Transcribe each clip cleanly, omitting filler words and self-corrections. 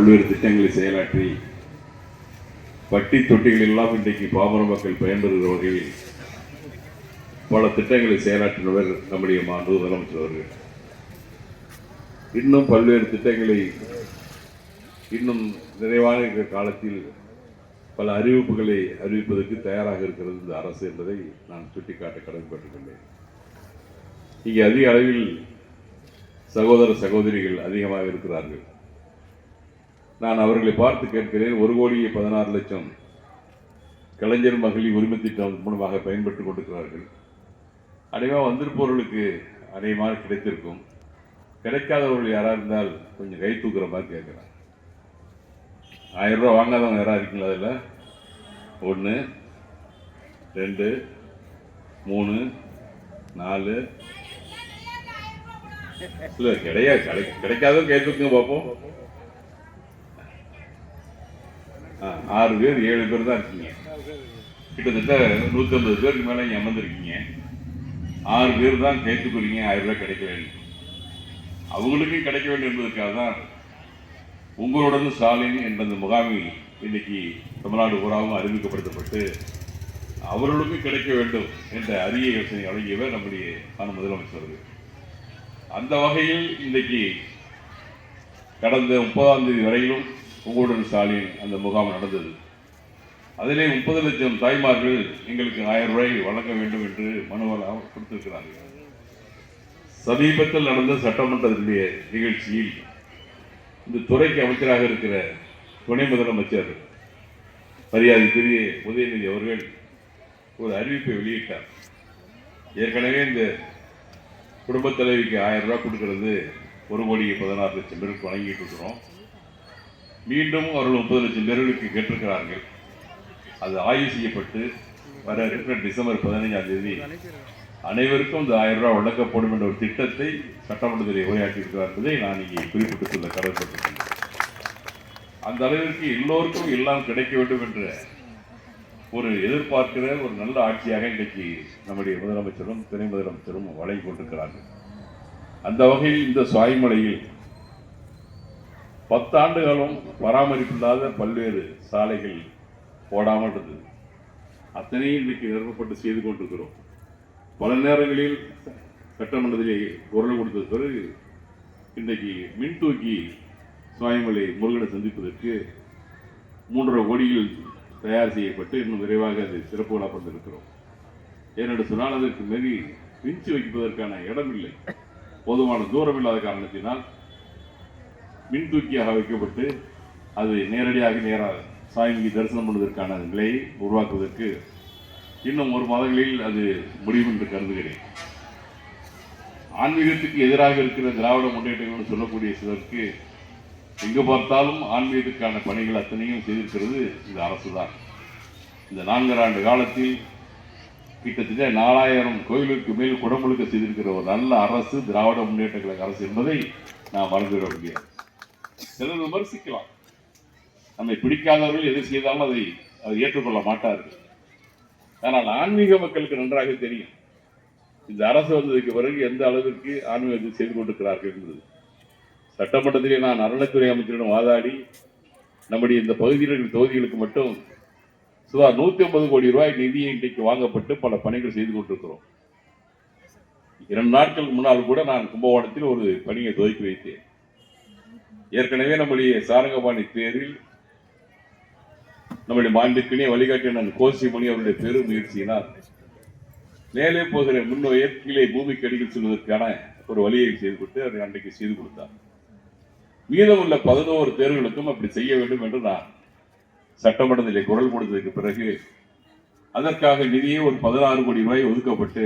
பல்வேறு திட்டங்களை செயலாற்றி பட்டி தொட்டிகள் எல்லாம் இன்றைக்கு பாமர மக்கள் பயன்பெறுகிற வகையில் பல திட்டங்களை செயலாற்றினவர் நம்முடைய மாண்பு முதலமைச்சர் அவர்கள். இன்னும் பல்வேறு திட்டங்களை இன்னும் நிறைவான இருக்கிற காலத்தில் பல அறிவிப்புகளை அறிவிப்பதற்கு தயாராக இருக்கிறது இந்த அரசு என்பதை நான் சுட்டிக்காட்ட கடமைப்பட்டுள்ளேன். இங்கே அதிக அளவில் சகோதர சகோதரிகள் அதிகமாக இருக்கிறார்கள். நான் அவர்களை பார்த்து கேட்கிறேன், 1,16,00,000 கலைஞர் மகளிர் உரிமை திட்டம் மூலமாக பயன்பட்டுக் கொண்டிருக்கிறார்கள். அநேகமாக வந்திருப்பவர்களுக்கு அநேகமாக கிடைத்திருக்கும். கிடைக்காதவர்கள் யாராக இருந்தால் கொஞ்சம் கை தூக்குற மாதிரி கேட்குறேன். 1000 ரூபா வாங்காதவங்க யாராக இருக்கீங்களா? அதில் 1 2 3 4 இல்லை கிடையாது. கிடைக்காதவங்க கை தூக்குங்க பார்ப்போம். 6 பேர் 7 பேர் தான் இருக்கீங்க. கிட்டத்தட்ட 150 பேருக்கு மேலே இங்கே அமர்ந்திருக்கீங்க. 6 பேர் தான் கேட்டுக்கிறீங்க 1000 ரூபாய் கிடைக்க வேண்டும். அவங்களுக்கும் கிடைக்க வேண்டும் என்பதற்காக தான் உங்களுடன் ஸ்டாலின் என்ற அந்த முகாமில் இன்னைக்கு தமிழ்நாடு பூராவும் அறிவிக்கப்படுத்தப்பட்டு அவர்களுக்கும் கிடைக்க வேண்டும் என்ற அரிய யோசனை வழங்கியவர் நம்முடைய முதலமைச்சர். அந்த வகையில் இன்றைக்கு கடந்த 30ஆம் தேதி வரையிலும் உங்களுடன் ஸ்டாலின் அந்த முகாம் நடந்தது. அதிலே 30 லட்சம் தாய்மார்கள் எங்களுக்கு 1000 ரூபாய் வழங்க வேண்டும் என்று மனுவாக கொடுத்திருக்கிறார்கள். சமீபத்தில் நடந்த சட்டமன்றத்தினுடைய நிகழ்ச்சியில் இந்த துறைக்கு அமைச்சராக இருக்கிற துணை முதலமைச்சர் மரியாதைக்குரிய உதயநிதி அவர்கள் ஒரு அறிவிப்பை வெளியிட்டார். ஏற்கனவே இந்த குடும்பத் தலைவிக்கு 1000 ரூபாய் கொடுக்கிறது 1,16,00,000 பேருக்கு வழங்கிட்டு இருக்கிறோம். மீண்டும் அவர்கள் 30 லட்சம் பேர்களுக்கு கேட்டிருக்கிறார்கள். அது ஆய்வு செய்யப்பட்டு வர இருக்கிற டிசம்பர் 15ஆம் தேதி அனைவருக்கும் இந்த 1000 ரூபாய் வழங்கப்படும் என்ற ஒரு திட்டத்தை சட்டமன்றத்தில் உரையாற்றியிருக்கிறார் என்பதை நான் இங்கே குறிப்பிட்டு சொல்ல கடமைப்பட்டிருக்கிறேன். அந்த அளவிற்கு எல்லோருக்கும் எல்லாம் கிடைக்க வேண்டும் என்ற ஒரு எதிர்பார்க்கிற ஒரு நல்ல ஆட்சியாக இன்றைக்கு நம்முடைய முதலமைச்சரும் துணை முதலமைச்சரும் வழங்கி கொண்டிருக்கிறார்கள். அந்த வகையில் இந்த சுவாய்மலையில் 10 ஆண்டுகளும் பராமரிப்பில்லாத பல்வேறு சாலைகள் போடாமல் இருந்தது. அத்தனையும் இன்றைக்கு நிறுவப்பட்டு செய்து கொண்டிருக்கிறோம். பல நேரங்களில் சட்டமன்றத்திலே குரல் கொடுத்த பிறகு இன்றைக்கு மின்தூக்கி சுவாய்மலை முருகனை சந்திப்பதற்கு 3.5 கோடியில் தயார் செய்யப்பட்டு இன்னும் விரைவாக அது சிறப்பு விழாப்பட்டிருக்கிறோம். ஏனென்று சொன்னால் அதற்கு மீறி மிஞ்சி வைப்பதற்கான இடம் இல்லை, போதுமான தூரம் இல்லாத காரணத்தினால் மின்தூக்கியாக வைக்கப்பட்டு அது நேராக சாமிக்கு தரிசனம் பண்ணுவதற்கான நிலையை உருவாக்குவதற்கு இன்னும் 1 மாதங்களில் அது முடியும் என்று கருதுகிறேன். ஆன்மீகத்துக்கு எதிராக இருக்கிற திராவிட முன்னேற்றங்கள் சொல்லக்கூடிய சிலருக்கு எங்கு பார்த்தாலும் ஆன்மீகத்துக்கான பணிகள் அத்தனையும் செய்திருக்கிறது இந்த அரசு தான். இந்த 4 ஆண்டு காலத்தில் கிட்டத்தட்ட 4000 கோயிலுக்கு மேல் குடமுழுக்க செய்திருக்கிற ஒரு நல்ல அரசு திராவிட முன்னேற்ற கழக அரசு என்பதை நாம் மறந்துவிட முடியாது. சிலர் விமர்சிக்கலாம், நம்மை பிடிக்காதவர்கள் எது செய்தாலும் அதை ஏற்றுக்கொள்ள மாட்டார்கள். ஆனால் ஆன்மீக மக்களுக்கு நன்றாக தெரியும் இந்த அரசு வந்ததுக்கு பிறகு எந்த அளவிற்கு ஆன்மீகத்தை செய்து கொண்டிருக்கிறார்கள் என்பது. சட்டமன்றத்திலே நான் அறநிலைத்துறை அமைச்சரிடம் வாதாடி நம்முடைய இந்த பகுதியில் தொகுதிகளுக்கு மட்டும் சுமார் 150 கோடி ரூபாய் நிதியை இன்றைக்கு வாங்கப்பட்டு பல பணிகள் செய்து கொண்டிருக்கிறோம். 2 நாட்களுக்கு முன்னால் கூட நான் கும்பகோணத்தில் ஒரு பணியை துவக்கி வைத்தேன். ஏற்கனவே நம்முடைய சாரங்கபாணி தேரில் நம்முடைய மாண்புக்கினே வழிகாட்டிய கோசிமணி அவருடைய பெரும் முயற்சியினால் மேலே போகிற முன்வயர் கீழே பூமிக்கு அடியில் செல்வதற்கான ஒரு வழியை செய்து கொடுத்து அதை அன்றைக்கு செய்து கொடுத்தார். மீதம் உள்ள 11 தேர்வுகளுக்கும் அப்படி செய்ய வேண்டும் என்று நான் சட்டமன்றத்திலே குரல் கொடுத்ததற்கு பிறகு அதற்காக நிதியே ஒரு 16 கோடி ரூபாய் ஒதுக்கப்பட்டு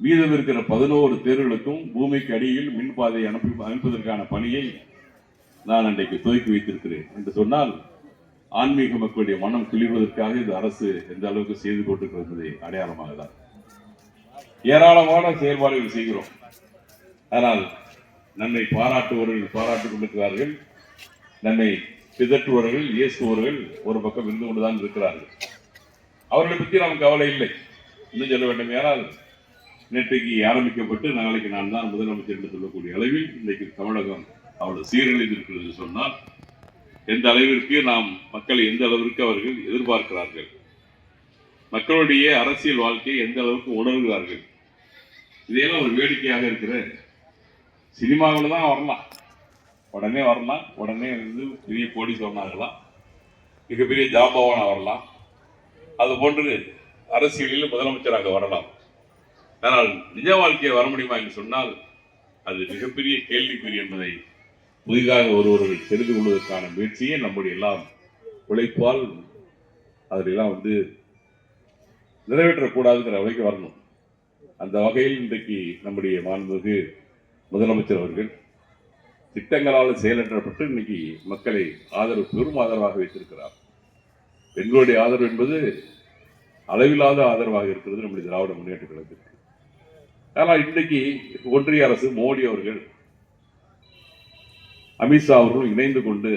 மீதம் இருக்கிற 11 தேர்வுகளுக்கும் பூமிக்கு அடியில் மின்பாதை அமைப்பதற்கான பணியை நான் அன்றைக்கு துவக்கி வைத்திருக்கிறேன். என்று சொன்னால் ஆன்மீக மக்களுடைய மனம் குளிர்வதற்காக இந்த அரசு எந்த அளவுக்கு செய்து கொண்டிருக்கிறது அடையாளமாக தான். ஏராளமான செயல்பாடுகள் செய்கிறோம். ஆனால் நம்மை பாராட்டுவர்கள் பாராட்டிக் கொண்டிருக்கிறார்கள், நம்மை பிதற்றுவர்கள் ஏசுபவர்கள் ஒரு பக்கம் இருந்து கொண்டுதான் இருக்கிறார்கள். அவர்களை பற்றி நமக்கு கவலை இல்லை. இன்னும் சொல்ல வேண்டும், ஏனால் நேற்றைக்கு ஆரம்பிக்கப்பட்டு நாளைக்கு நான் தான் முதலமைச்சர் என்று சொல்லக்கூடிய அளவில் இன்றைக்கு தமிழகம் அவ்வளவு சீரழிந்து இருக்கிறது சொன்னால் எந்த அளவிற்கு நாம் மக்களை எந்த அளவிற்கு அவர்கள் எதிர்பார்க்கிறார்கள், மக்களுடைய அரசியல் வாழ்க்கையை எந்த அளவுக்கு உணர்கிறார்கள். இதையெல்லாம் ஒரு வேடிக்கையாக இருக்கிற சினிமாவில் தான் வரலாம், உடனே வரலாம், உடனே வந்து பெரிய கோடீஸ்வரன் ஆகலாம், மிகப்பெரிய ஜாம்பவானா வரலாம், அது போன்று அரசியலில் முதலமைச்சராக வரலாம். ஆனால் நிஜ வாழ்க்கையை வர முடியுமா என்று சொன்னால் அது மிகப்பெரிய கேள்விக்குறி என்பதை புதிதாக ஒருவர்கள் தெரிந்து கொள்வதற்கான முயற்சியை நம்முடைய எல்லாம் உழைப்பால் அதிலெல்லாம் வந்து நிறைவேற்றக்கூடாதுங்கிற வகைக்கு வரணும். அந்த வகையில் இன்றைக்கு நம்முடைய மாண்புமிகு முதலமைச்சர் அவர்கள் திட்டங்களால் செயலற்றப்பட்டு இன்னைக்கு மக்களை பெரும் ஆதரவாக வைத்திருக்கிறார். பெண்களுடைய ஆதரவு என்பது அளவில்லாத ஆதரவாக இருக்கிறது நம்முடைய திராவிட முன்னேற்ற கழகத்திற்கு. ஆனால் இன்றைக்கு ஒன்றிய அரசு மோடி அவர்கள் அமித்ஷா அவர்களும் இணைந்து கொண்டு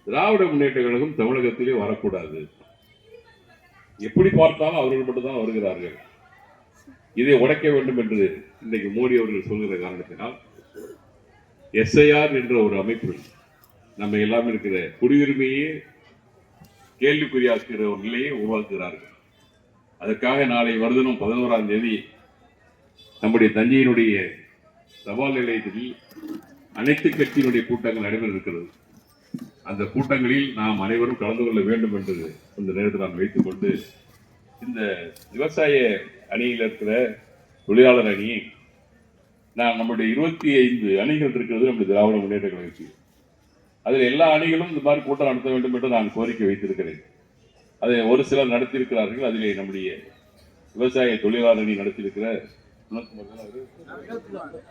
திராவிட முன்னேற்ற கழகம் தமிழகத்திலே வரக்கூடாது, எப்படி பார்த்தாலும் அவர்கள் மட்டும்தான் வருகிறார்கள், இதை உடைக்க வேண்டும் என்று இன்றைக்கு மோடி அவர்கள் சொல்கிற காரணத்தினால் எஸ்ஐஆர் என்ற ஒரு அமைப்பு நம்ம எல்லாம் இருக்கிற குடியுரிமையே கேள்விக்குறியாக்குகிற ஒரு நிலையை உருவாக்குகிறார்கள். அதற்காக நாளை வருடனும் 11ஆம் தேதி நம்முடைய தஞ்சையினுடைய தபால் நிலையத்தில் அனைத்து கட்சியினுடைய கூட்டங்கள் நடைபெற இருக்கிறது. அந்த கூட்டங்களில் நாம் அனைவரும் கலந்து கொள்ள வேண்டும் என்று இந்த நேரத்தில் நான் வைத்துக் கொண்டு, இந்த விவசாய அணியில் இருக்கிற தொழிலாளர் அணி நம்முடைய 25 அணிகள் இருக்கிறது நம்முடைய திராவிட முன்னேற்ற கழகத்தில். அதில் எல்லா அணிகளும் இந்த மாதிரி கூட்டம் நடத்த வேண்டும் என்று நான் கோரிக்கை வைத்திருக்கிறேன். அதை ஒரு சிலர் நடத்தியிருக்கிறார்கள். அதிலே நம்முடைய விவசாய தொழிலாளர் அணி நடத்தியிருக்கிற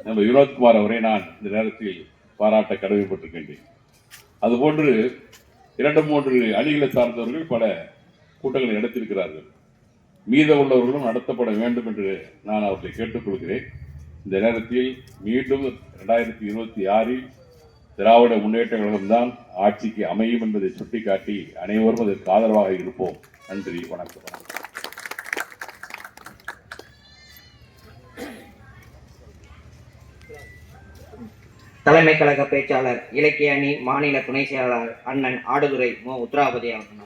நம்ம வினோத்குமார் அவரை நான் இந்த நேரத்தில் பாராட்ட கடமைப்பட்டிருக்கின்றேன். அதுபோன்று 2-3 அணிகளை சார்ந்தவர்கள் பல கூட்டங்களை நடத்தியிருக்கிறார்கள். மீத உள்ளவர்களும் நடத்தப்பட வேண்டும் என்று நான் அவர்களை கேட்டுக்கொள்கிறேன். இந்த நேரத்தில் மீண்டும் 2026 திராவிட முன்னேற்ற கழகம்தான் ஆட்சிக்கு அமையும் என்பதை சுட்டிக்காட்டி அனைவரும் அதற்கு ஆதரவாக இருப்போம். நன்றி, வணக்கம். தலைமை கழக பேச்சாளர் இலக்கிய அணி மாநில துணை செயலாளர் அண்ணன் ஆடுதுறை மு. உத்ராபதி அவர்கள்.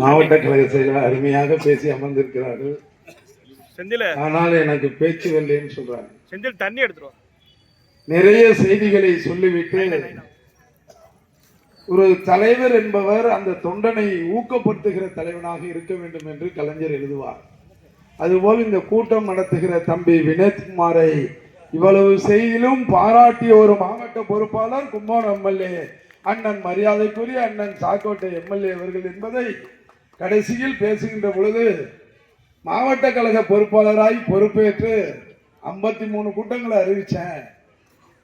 மாவட்ட கழக செயலர் அருமையாக பேசி அமர்ந்திருக்கிறார்கள். ஆனால் எனக்கு பேச்சு வரலன்னு சொல்றாங்க. தண்ணி எடுத்துருவோம். நிறைய செய்திகளை சொல்லிவிட்டு ஒரு தலைவர் என்பவர் அந்த தொண்டனை ஊக்கப்படுத்துகிற தலைவனாக இருக்க வேண்டும் என்று கலைஞர் எழுதுவார். அதுபோல் இந்த கூட்டம் நடத்துகிற தம்பி வினோத்குமாரை இவ்வளவு செய்திலும் பாராட்டிய ஒரு மாவட்ட பொறுப்பாளர் கும்போணம் எம்எல்ஏ அண்ணன் மரியாதைக்குரிய அண்ணன் சாக்கோட்டை எம்எல்ஏ அவர்கள் என்பதை கடைசியில் பேசுகின்ற பொழுது, மாவட்ட கழக பொறுப்பாளராய் பொறுப்பேற்று 53 கூட்டங்களை அறிவிச்சேன்,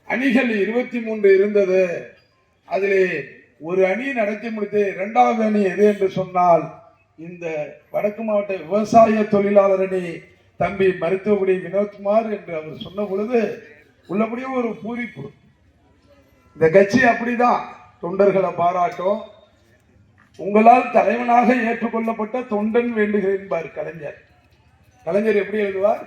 அணிகள் 23 இருந்தது, அதிலே ஒரு அணி நடத்தி முடித்து 2வது அணி எது என்று சொன்னால் இந்த வடக்கு மாவட்ட விவசாய தொழிலாளர் அணி தம்பி மருத்துவக்குடி வினோத்குமார் என்று அவர் சொன்ன பொழுது உள்ளபடியே ஒரு பூரிப்பு. இந்த கட்சி அப்படிதான், தொண்டர்களை பாராட்டும். உங்களால் தலைவனாக ஏற்றுக்கொள்ளப்பட்ட தொண்டன் வேண்டுகிறேன் கலைஞர். கலைஞர் எப்படி எழுதுவார்?